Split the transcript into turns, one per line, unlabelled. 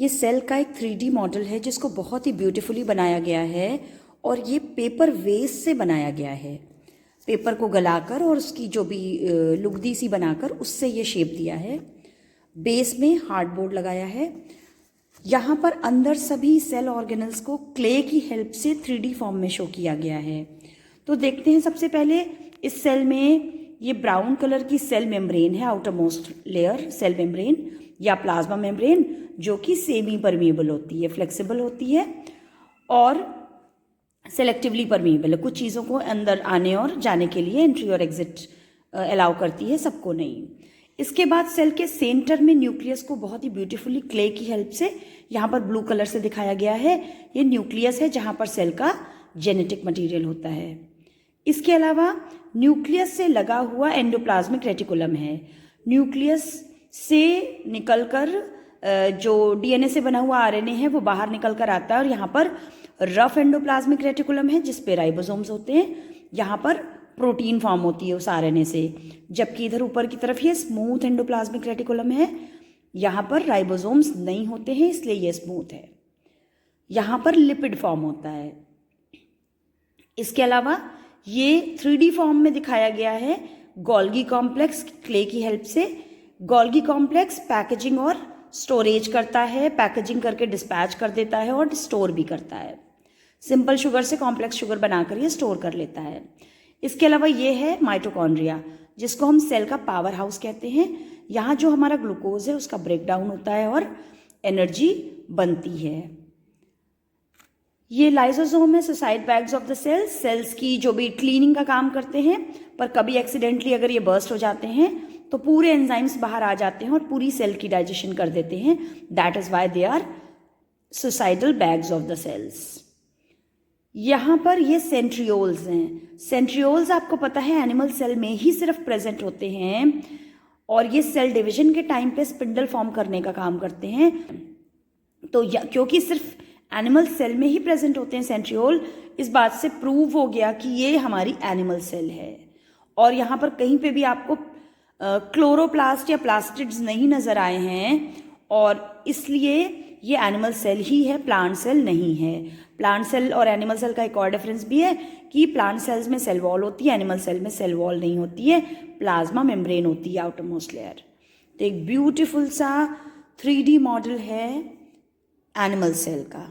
ये सेल का एक 3D मॉडल है जिसको बहुत ही ब्यूटीफुली बनाया गया है और ये पेपर वेस्ट से बनाया गया है। पेपर को गलाकर और उसकी जो भी लुगदी सी बनाकर उससे ये शेप दिया है। बेस में हार्डबोर्ड लगाया है। यहाँ पर अंदर सभी सेल ऑर्गेनल्स को क्ले की हेल्प से 3D फॉर्म में शो किया गया है। तो देखते हैं सबसे पहले इस सेल में ये ब्राउन कलर की सेल मेम्ब्रेन है, outermost layer cell membrane या प्लाज्मा मेम्ब्रेन, जो कि सेमी परमिएबल होती है, फ्लेक्सिबल होती है और सेलेक्टिवली परमिएबल है। कुछ चीज़ों को अंदर आने और जाने के लिए एंट्री और एग्जिट अलाउ करती है, सबको नहीं। इसके बाद सेल के सेंटर में न्यूक्लियस को बहुत ही ब्यूटीफुली क्ले की हेल्प से यहाँ पर ब्लू कलर से दिखाया गया है। ये न्यूक्लियस है जहाँ पर सेल का जेनेटिक मटेरियल होता है। इसके अलावा न्यूक्लियस से लगा हुआ एंडोप्लाज्मिक रेटिकुलम है। न्यूक्लियस से निकलकर जो डीएनए से बना हुआ आरएनए है वो बाहर निकल कर आता है और यहाँ पर रफ एंडोप्लाज्मिक रेटिकुलम है जिस पे राइबोसोम्स होते हैं। यहाँ पर प्रोटीन फॉर्म होती है उस आरएनए से, जबकि इधर ऊपर की तरफ ये स्मूथ एंडोप्लाज्मिक रेटिकुलम है। यहाँ पर राइबोसोम्स नहीं होते हैं इसलिए ये स्मूथ है। यहाँ पर लिपिड फॉर्म होता है। इसके अलावा ये 3D फॉर्म में दिखाया गया है गोल्गी कॉम्प्लेक्स क्ले की हेल्प से। गोल्गी कॉम्प्लेक्स पैकेजिंग और स्टोरेज करता है, पैकेजिंग करके डिस्पैच कर देता है और स्टोर भी करता है। सिंपल शुगर से कॉम्प्लेक्स शुगर बनाकर ये स्टोर कर लेता है। इसके अलावा ये है माइटोकॉन्ड्रिया, जिसको हम सेल का पावर हाउस कहते हैं। यहाँ जो हमारा ग्लूकोज है उसका ब्रेकडाउन होता है और एनर्जी बनती है। ये लाइसोसोम है, suicide bags of the cells, cells की जो भी क्लीनिंग का काम करते हैं, पर कभी एक्सीडेंटली अगर ये बर्स्ट हो जाते हैं तो पूरे एंजाइम्स बाहर आ जाते हैं और पूरी सेल की डाइजेशन कर देते हैं। That is why they are suicidal bags of the cells. यहाँ पर ये सेंट्रियोल्स हैं। सेंट्रियोल्स आपको पता है एनिमल सेल में ही सिर्फ प्रेजेंट होते हैं और ये सेल डिवीजन के टाइम पे स्पिंडल फॉर्म करने का काम करते हैं। तो क्योंकि सिर्फ एनिमल सेल में ही प्रेजेंट होते हैं सेंट्रियोल, इस बात से प्रूव हो गया कि ये हमारी एनिमल सेल है। और यहाँ पर कहीं पे भी आपको क्लोरोप्लास्ट या प्लास्टिड्स नहीं नजर आए हैं और इसलिए ये एनिमल सेल ही है, प्लांट सेल नहीं है। प्लांट सेल और एनिमल सेल का एक और डिफरेंस भी है कि प्लांट सेल्स में सेल वॉल होती है, एनिमल सेल में सेल वॉल नहीं होती है, प्लाज्मा मेम्ब्रेन होती है आउटर मोस्ट लेयर। तो एक ब्यूटीफुल सा 3D मॉडल है एनिमल सेल का।